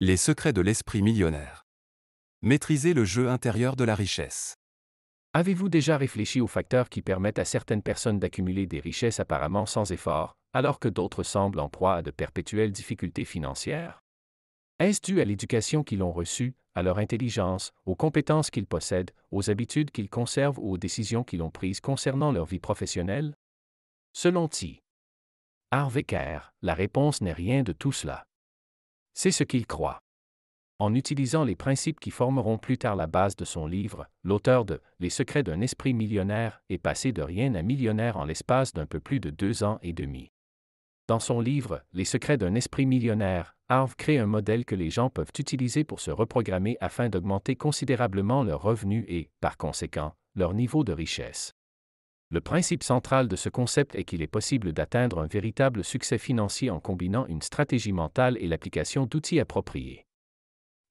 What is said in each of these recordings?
Les secrets de l'esprit millionnaire. Maîtriser le jeu intérieur de la richesse. Avez-vous déjà réfléchi aux facteurs qui permettent à certaines personnes d'accumuler des richesses apparemment sans effort, alors que d'autres semblent en proie à de perpétuelles difficultés financières? Est-ce dû à l'éducation qu'ils ont reçue, à leur intelligence, aux compétences qu'ils possèdent, aux habitudes qu'ils conservent ou aux décisions qu'ils ont prises concernant leur vie professionnelle? Selon T. Harv Eker, la réponse n'est rien de tout cela. C'est ce qu'il croit. En utilisant les principes qui formeront plus tard la base de son livre, l'auteur de Les secrets d'un esprit millionnaire est passé de rien à millionnaire en l'espace d'un peu plus de 2 ans et demi. Dans son livre Les secrets d'un esprit millionnaire, Harv crée un modèle que les gens peuvent utiliser pour se reprogrammer afin d'augmenter considérablement leurs revenus et, par conséquent, leur niveau de richesse. Le principe central de ce concept est qu'il est possible d'atteindre un véritable succès financier en combinant une stratégie mentale et l'application d'outils appropriés.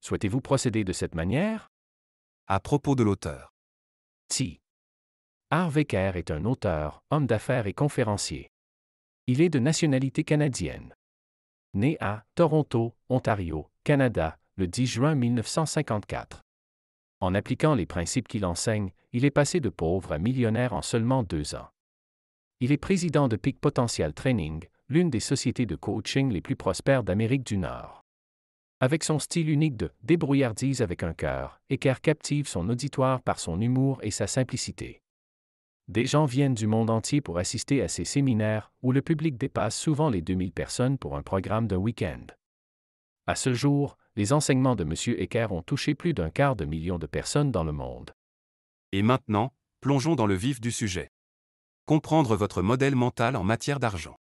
Souhaitez-vous procéder de cette manière? À propos de l'auteur. T. Harv Eker est un auteur, homme d'affaires et conférencier. Il est de nationalité canadienne. Né à Toronto, Ontario, Canada, le 10 juin 1954. En appliquant les principes qu'il enseigne, il est passé de pauvre à millionnaire en seulement 2 ans. Il est président de Peak Potential Training, l'une des sociétés de coaching les plus prospères d'Amérique du Nord. Avec son style unique de débrouillardise avec un cœur, Eker captive son auditoire par son humour et sa simplicité. Des gens viennent du monde entier pour assister à ses séminaires, où le public dépasse souvent les 2000 personnes pour un programme d'un week-end. À ce jour, les enseignements de M. Eker ont touché plus d'250 000 de personnes dans le monde. Et maintenant, plongeons dans le vif du sujet. Comprendre votre modèle mental en matière d'argent.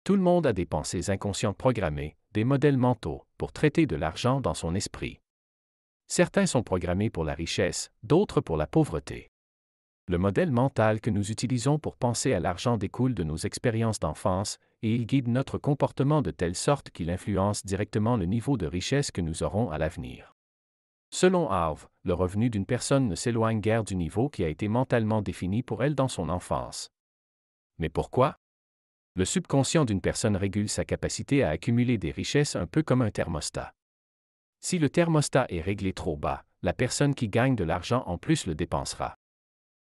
Tout le monde a des pensées inconscientes programmées, des modèles mentaux, pour traiter de l'argent dans son esprit. Certains sont programmés pour la richesse, d'autres pour la pauvreté. Le modèle mental que nous utilisons pour penser à l'argent découle de nos expériences d'enfance, et il guide notre comportement de telle sorte qu'il influence directement le niveau de richesse que nous aurons à l'avenir. Selon Harv, le revenu d'une personne ne s'éloigne guère du niveau qui a été mentalement défini pour elle dans son enfance. Mais pourquoi? Le subconscient d'une personne régule sa capacité à accumuler des richesses un peu comme un thermostat. Si le thermostat est réglé trop bas, la personne qui gagne de l'argent en plus le dépensera.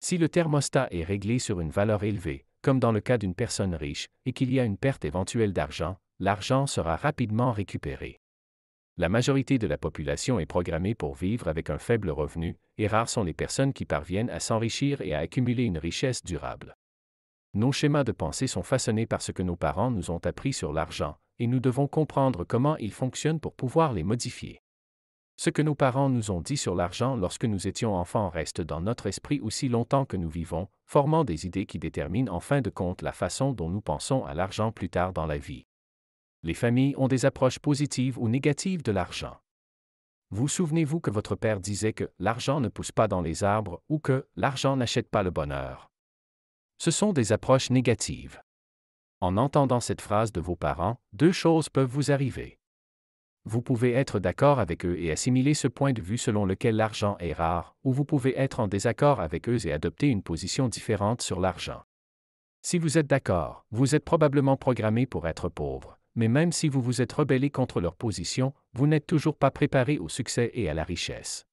Si le thermostat est réglé sur une valeur élevée, comme dans le cas d'une personne riche, et qu'il y a une perte éventuelle d'argent, l'argent sera rapidement récupéré. La majorité de la population est programmée pour vivre avec un faible revenu, et rares sont les personnes qui parviennent à s'enrichir et à accumuler une richesse durable. Nos schémas de pensée sont façonnés par ce que nos parents nous ont appris sur l'argent, et nous devons comprendre comment ils fonctionnent pour pouvoir les modifier. Ce que nos parents nous ont dit sur l'argent lorsque nous étions enfants reste dans notre esprit aussi longtemps que nous vivons, formant des idées qui déterminent en fin de compte la façon dont nous pensons à l'argent plus tard dans la vie. Les familles ont des approches positives ou négatives de l'argent. Vous souvenez-vous que votre père disait que l'argent ne pousse pas dans les arbres ou que l'argent n'achète pas le bonheur? Ce sont des approches négatives. En entendant cette phrase de vos parents, 2 choses peuvent vous arriver. Vous pouvez être d'accord avec eux et assimiler ce point de vue selon lequel l'argent est rare, ou vous pouvez être en désaccord avec eux et adopter une position différente sur l'argent. Si vous êtes d'accord, vous êtes probablement programmé pour être pauvre, mais même si vous vous êtes rebellé contre leur position, vous n'êtes toujours pas préparé au succès et à la richesse.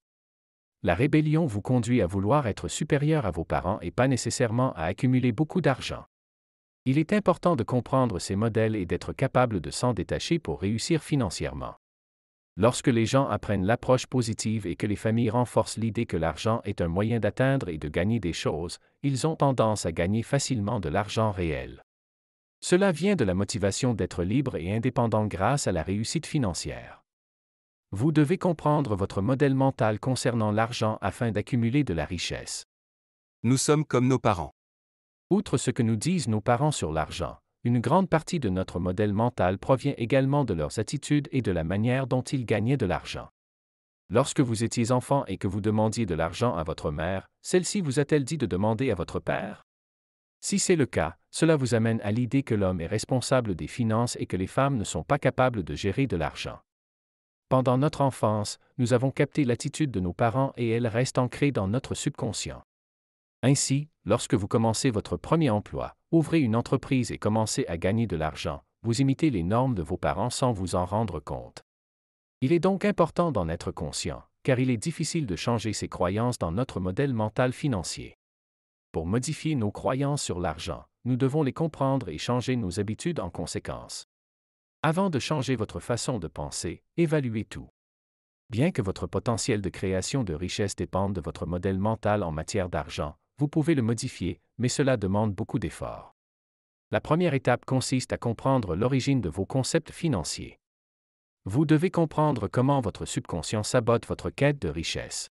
La rébellion vous conduit à vouloir être supérieur à vos parents et pas nécessairement à accumuler beaucoup d'argent. Il est important de comprendre ces modèles et d'être capable de s'en détacher pour réussir financièrement. Lorsque les gens apprennent l'approche positive et que les familles renforcent l'idée que l'argent est un moyen d'atteindre et de gagner des choses, ils ont tendance à gagner facilement de l'argent réel. Cela vient de la motivation d'être libre et indépendant grâce à la réussite financière. Vous devez comprendre votre modèle mental concernant l'argent afin d'accumuler de la richesse. Nous sommes comme nos parents. Outre ce que nous disent nos parents sur l'argent, une grande partie de notre modèle mental provient également de leurs attitudes et de la manière dont ils gagnaient de l'argent. Lorsque vous étiez enfant et que vous demandiez de l'argent à votre mère, celle-ci vous a-t-elle dit de demander à votre père? Si c'est le cas, cela vous amène à l'idée que l'homme est responsable des finances et que les femmes ne sont pas capables de gérer de l'argent. Pendant notre enfance, nous avons capté l'attitude de nos parents et elle reste ancrée dans notre subconscient. Ainsi, lorsque vous commencez votre premier emploi, ouvrez une entreprise et commencez à gagner de l'argent, vous imitez les normes de vos parents sans vous en rendre compte. Il est donc important d'en être conscient, car il est difficile de changer ces croyances dans notre modèle mental financier. Pour modifier nos croyances sur l'argent, nous devons les comprendre et changer nos habitudes en conséquence. Avant de changer votre façon de penser, évaluez tout. Bien que votre potentiel de création de richesse dépende de votre modèle mental en matière d'argent, vous pouvez le modifier, mais cela demande beaucoup d'efforts. La première étape consiste à comprendre l'origine de vos concepts financiers. Vous devez comprendre comment votre subconscient sabote votre quête de richesse.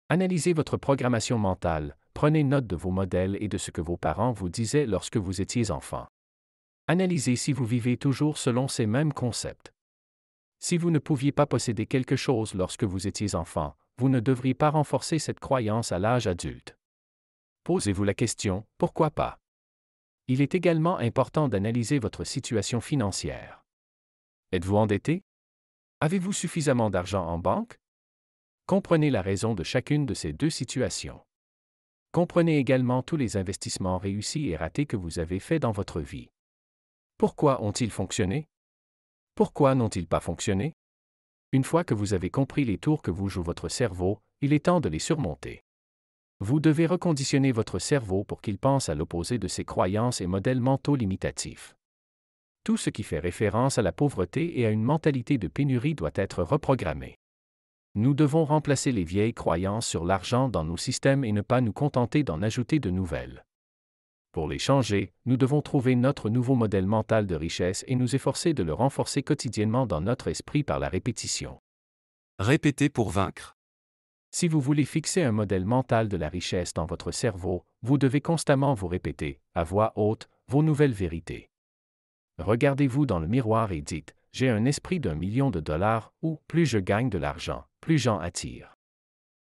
Analysez votre programmation mentale, prenez note de vos modèles et de ce que vos parents vous disaient lorsque vous étiez enfant. Analysez si vous vivez toujours selon ces mêmes concepts. Si vous ne pouviez pas posséder quelque chose lorsque vous étiez enfant, vous ne devriez pas renforcer cette croyance à l'âge adulte. Posez-vous la question, pourquoi pas? Il est également important d'analyser votre situation financière. Êtes-vous endetté? Avez-vous suffisamment d'argent en banque? Comprenez la raison de chacune de ces deux situations. Comprenez également tous les investissements réussis et ratés que vous avez faits dans votre vie. Pourquoi ont-ils fonctionné? Pourquoi n'ont-ils pas fonctionné? Une fois que vous avez compris les tours que vous joue votre cerveau, il est temps de les surmonter. Vous devez reconditionner votre cerveau pour qu'il pense à l'opposé de ses croyances et modèles mentaux limitatifs. Tout ce qui fait référence à la pauvreté et à une mentalité de pénurie doit être reprogrammé. Nous devons remplacer les vieilles croyances sur l'argent dans nos systèmes et ne pas nous contenter d'en ajouter de nouvelles. Pour les changer, nous devons trouver notre nouveau modèle mental de richesse et nous efforcer de le renforcer quotidiennement dans notre esprit par la répétition. Répétez pour vaincre. Si vous voulez fixer un modèle mental de la richesse dans votre cerveau, vous devez constamment vous répéter, à voix haute, vos nouvelles vérités. Regardez-vous dans le miroir et dites « J'ai un esprit d'1 million de dollars » ou « Plus je gagne de l'argent, plus j'en attire ».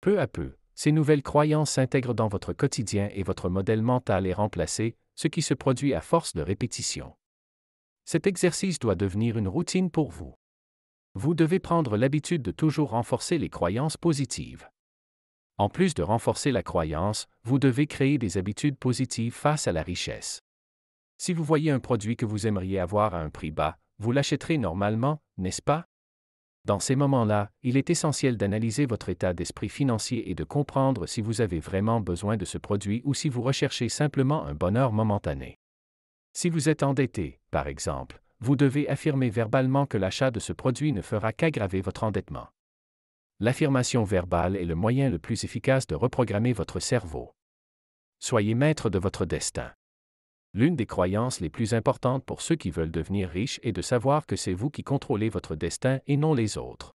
Peu à peu, ces nouvelles croyances s'intègrent dans votre quotidien et votre modèle mental est remplacé, ce qui se produit à force de répétition. Cet exercice doit devenir une routine pour vous. Vous devez prendre l'habitude de toujours renforcer les croyances positives. En plus de renforcer la croyance, vous devez créer des habitudes positives face à la richesse. Si vous voyez un produit que vous aimeriez avoir à un prix bas, vous l'achèterez normalement, n'est-ce pas? Dans ces moments-là, il est essentiel d'analyser votre état d'esprit financier et de comprendre si vous avez vraiment besoin de ce produit ou si vous recherchez simplement un bonheur momentané. Si vous êtes endetté, par exemple, vous devez affirmer verbalement que l'achat de ce produit ne fera qu'aggraver votre endettement. L'affirmation verbale est le moyen le plus efficace de reprogrammer votre cerveau. Soyez maître de votre destin. L'une des croyances les plus importantes pour ceux qui veulent devenir riches est de savoir que c'est vous qui contrôlez votre destin et non les autres.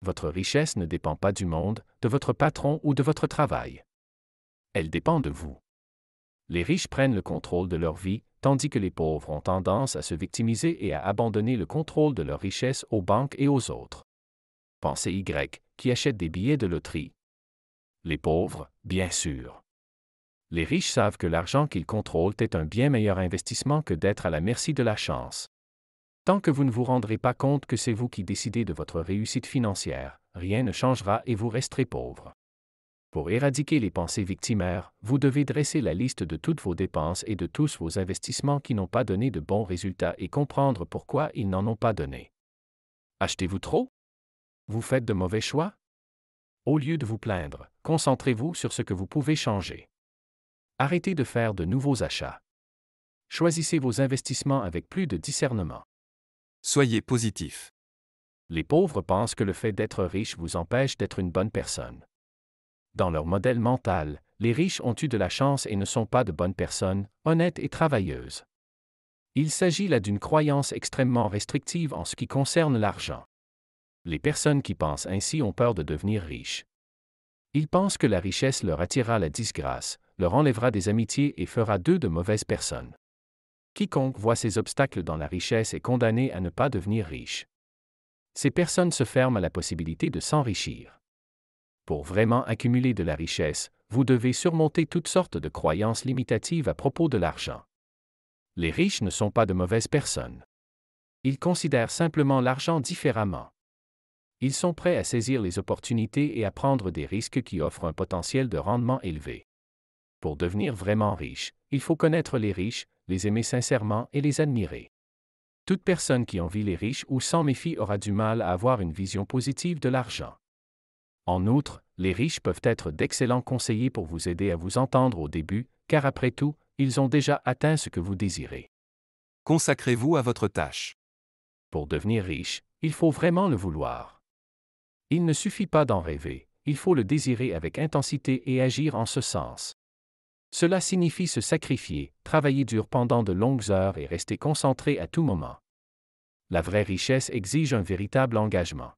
Votre richesse ne dépend pas du monde, de votre patron ou de votre travail. Elle dépend de vous. Les riches prennent le contrôle de leur vie, tandis que les pauvres ont tendance à se victimiser et à abandonner le contrôle de leur richesse aux banques et aux autres. Pensez Y, qui achète des billets de loterie. Les pauvres, bien sûr. Les riches savent que l'argent qu'ils contrôlent est un bien meilleur investissement que d'être à la merci de la chance. Tant que vous ne vous rendrez pas compte que c'est vous qui décidez de votre réussite financière, rien ne changera et vous resterez pauvre. Pour éradiquer les pensées victimaires, vous devez dresser la liste de toutes vos dépenses et de tous vos investissements qui n'ont pas donné de bons résultats et comprendre pourquoi ils n'en ont pas donné. Achetez-vous trop? Vous faites de mauvais choix? Au lieu de vous plaindre, concentrez-vous sur ce que vous pouvez changer. Arrêtez de faire de nouveaux achats. Choisissez vos investissements avec plus de discernement. Soyez positif. Les pauvres pensent que le fait d'être riche vous empêche d'être une bonne personne. Dans leur modèle mental, les riches ont eu de la chance et ne sont pas de bonnes personnes, honnêtes et travailleuses. Il s'agit là d'une croyance extrêmement restrictive en ce qui concerne l'argent. Les personnes qui pensent ainsi ont peur de devenir riches. Ils pensent que la richesse leur attirera la disgrâce, leur enlèvera des amitiés et fera d'eux de mauvaises personnes. Quiconque voit ces obstacles dans la richesse est condamné à ne pas devenir riche. Ces personnes se ferment à la possibilité de s'enrichir. Pour vraiment accumuler de la richesse, vous devez surmonter toutes sortes de croyances limitatives à propos de l'argent. Les riches ne sont pas de mauvaises personnes. Ils considèrent simplement l'argent différemment. Ils sont prêts à saisir les opportunités et à prendre des risques qui offrent un potentiel de rendement élevé. Pour devenir vraiment riche, il faut connaître les riches, les aimer sincèrement et les admirer. Toute personne qui envie les riches ou s'en méfie aura du mal à avoir une vision positive de l'argent. En outre, les riches peuvent être d'excellents conseillers pour vous aider à vous entendre au début, car après tout, ils ont déjà atteint ce que vous désirez. Consacrez-vous à votre tâche. Pour devenir riche, il faut vraiment le vouloir. Il ne suffit pas d'en rêver, il faut le désirer avec intensité et agir en ce sens. Cela signifie se sacrifier, travailler dur pendant de longues heures et rester concentré à tout moment. La vraie richesse exige un véritable engagement.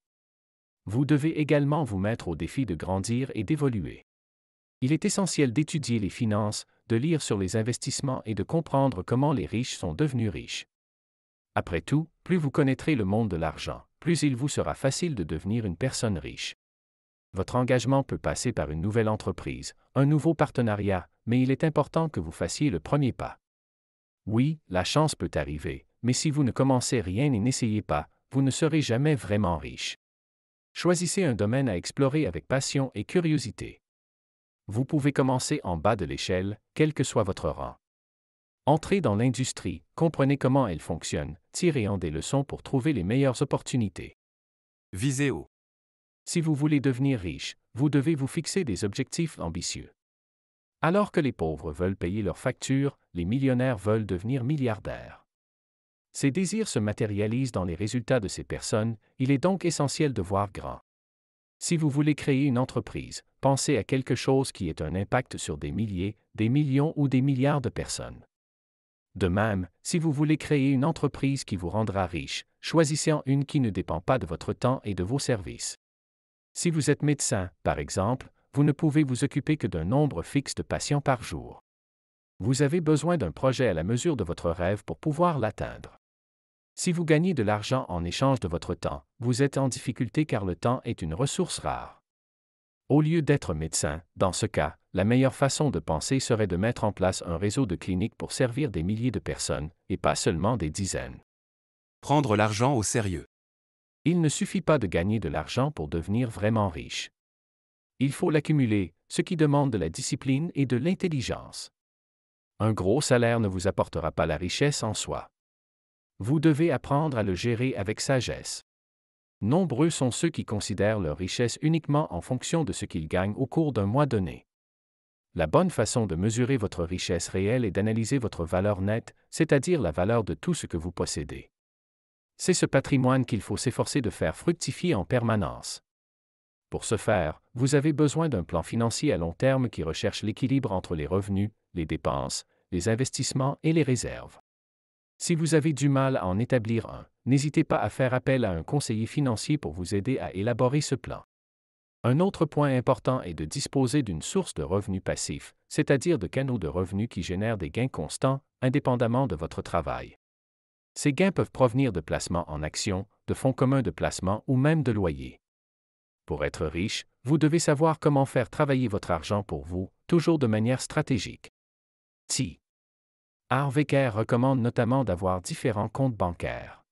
Vous devez également vous mettre au défi de grandir et d'évoluer. Il est essentiel d'étudier les finances, de lire sur les investissements et de comprendre comment les riches sont devenus riches. Après tout, plus vous connaîtrez le monde de l'argent, plus il vous sera facile de devenir une personne riche. Votre engagement peut passer par une nouvelle entreprise, un nouveau partenariat, mais il est important que vous fassiez le premier pas. Oui, la chance peut arriver, mais si vous ne commencez rien et n'essayez pas, vous ne serez jamais vraiment riche. Choisissez un domaine à explorer avec passion et curiosité. Vous pouvez commencer en bas de l'échelle, quel que soit votre rang. Entrez dans l'industrie, comprenez comment elle fonctionne, tirez en des leçons pour trouver les meilleures opportunités. Visez haut. Si vous voulez devenir riche, vous devez vous fixer des objectifs ambitieux. Alors que les pauvres veulent payer leurs factures, les millionnaires veulent devenir milliardaires. Ces désirs se matérialisent dans les résultats de ces personnes, il est donc essentiel de voir grand. Si vous voulez créer une entreprise, pensez à quelque chose qui ait un impact sur des milliers, des millions ou des milliards de personnes. De même, si vous voulez créer une entreprise qui vous rendra riche, choisissez-en une qui ne dépend pas de votre temps et de vos services. Si vous êtes médecin, par exemple, vous ne pouvez vous occuper que d'un nombre fixe de patients par jour. Vous avez besoin d'un projet à la mesure de votre rêve pour pouvoir l'atteindre. Si vous gagnez de l'argent en échange de votre temps, vous êtes en difficulté car le temps est une ressource rare. Au lieu d'être médecin, dans ce cas, la meilleure façon de penser serait de mettre en place un réseau de cliniques pour servir des milliers de personnes, et pas seulement des dizaines. Prendre l'argent au sérieux. Il ne suffit pas de gagner de l'argent pour devenir vraiment riche. Il faut l'accumuler, ce qui demande de la discipline et de l'intelligence. Un gros salaire ne vous apportera pas la richesse en soi. Vous devez apprendre à le gérer avec sagesse. Nombreux sont ceux qui considèrent leur richesse uniquement en fonction de ce qu'ils gagnent au cours d'un mois donné. La bonne façon de mesurer votre richesse réelle est d'analyser votre valeur nette, c'est-à-dire la valeur de tout ce que vous possédez. C'est ce patrimoine qu'il faut s'efforcer de faire fructifier en permanence. Pour ce faire, vous avez besoin d'un plan financier à long terme qui recherche l'équilibre entre les revenus, les dépenses, les investissements et les réserves. Si vous avez du mal à en établir un, n'hésitez pas à faire appel à un conseiller financier pour vous aider à élaborer ce plan. Un autre point important est de disposer d'une source de revenus passifs, c'est-à-dire de canaux de revenus qui génèrent des gains constants, indépendamment de votre travail. Ces gains peuvent provenir de placements en actions, de fonds communs de placement ou même de loyers. Pour être riche, vous devez savoir comment faire travailler votre argent pour vous, toujours de manière stratégique. T. Harv Eker recommande notamment d'avoir différents comptes bancaires.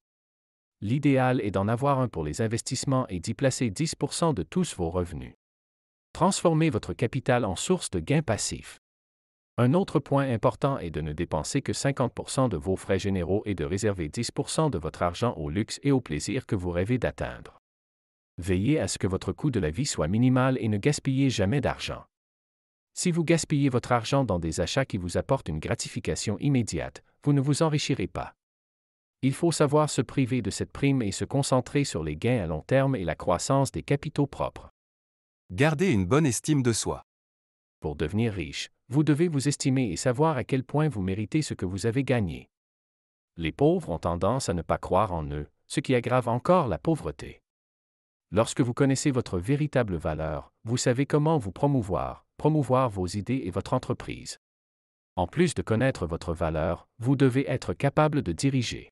L'idéal est d'en avoir un pour les investissements et d'y placer 10% de tous vos revenus. Transformez votre capital en source de gains passifs. Un autre point important est de ne dépenser que 50% de vos frais généraux et de réserver 10% de votre argent au luxe et au plaisir que vous rêvez d'atteindre. Veillez à ce que votre coût de la vie soit minimal et ne gaspillez jamais d'argent. Si vous gaspillez votre argent dans des achats qui vous apportent une gratification immédiate, vous ne vous enrichirez pas. Il faut savoir se priver de cette prime et se concentrer sur les gains à long terme et la croissance des capitaux propres. Gardez une bonne estime de soi. Pour devenir riche, vous devez vous estimer et savoir à quel point vous méritez ce que vous avez gagné. Les pauvres ont tendance à ne pas croire en eux, ce qui aggrave encore la pauvreté. Lorsque vous connaissez votre véritable valeur, vous savez comment vous promouvoir vos idées et votre entreprise. En plus de connaître votre valeur, vous devez être capable de diriger.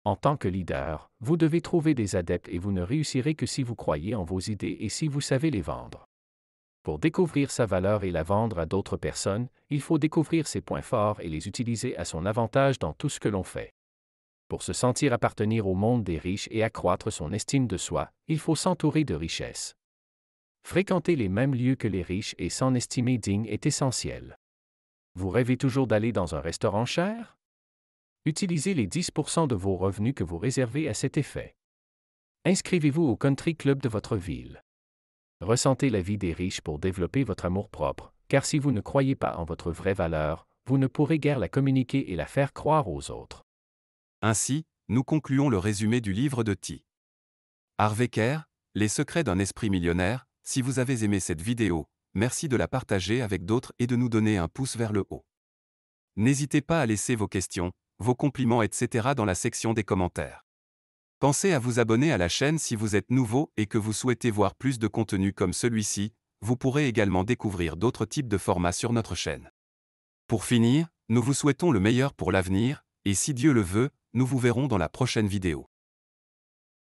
En tant que leader, vous devez trouver des adeptes et vous ne réussirez que si vous croyez en vos idées et si vous savez les vendre. Pour découvrir sa valeur et la vendre à d'autres personnes, il faut découvrir ses points forts et les utiliser à son avantage dans tout ce que l'on fait. Pour se sentir appartenir au monde des riches et accroître son estime de soi, il faut s'entourer de richesses. Fréquenter les mêmes lieux que les riches et s'en estimer digne est essentiel. Vous rêvez toujours d'aller dans un restaurant cher? Utilisez les 10% de vos revenus que vous réservez à cet effet. Inscrivez-vous au country club de votre ville. Ressentez la vie des riches pour développer votre amour-propre, car si vous ne croyez pas en votre vraie valeur, vous ne pourrez guère la communiquer et la faire croire aux autres. Ainsi, nous concluons le résumé du livre de T. Harv Eker, Les secrets d'un esprit millionnaire. Si vous avez aimé cette vidéo, merci de la partager avec d'autres et de nous donner un pouce vers le haut. N'hésitez pas à laisser vos questions, vos compliments, etc. dans la section des commentaires. Pensez à vous abonner à la chaîne si vous êtes nouveau et que vous souhaitez voir plus de contenu comme celui-ci. Vous pourrez également découvrir d'autres types de formats sur notre chaîne. Pour finir, nous vous souhaitons le meilleur pour l'avenir, et si Dieu le veut, nous vous verrons dans la prochaine vidéo.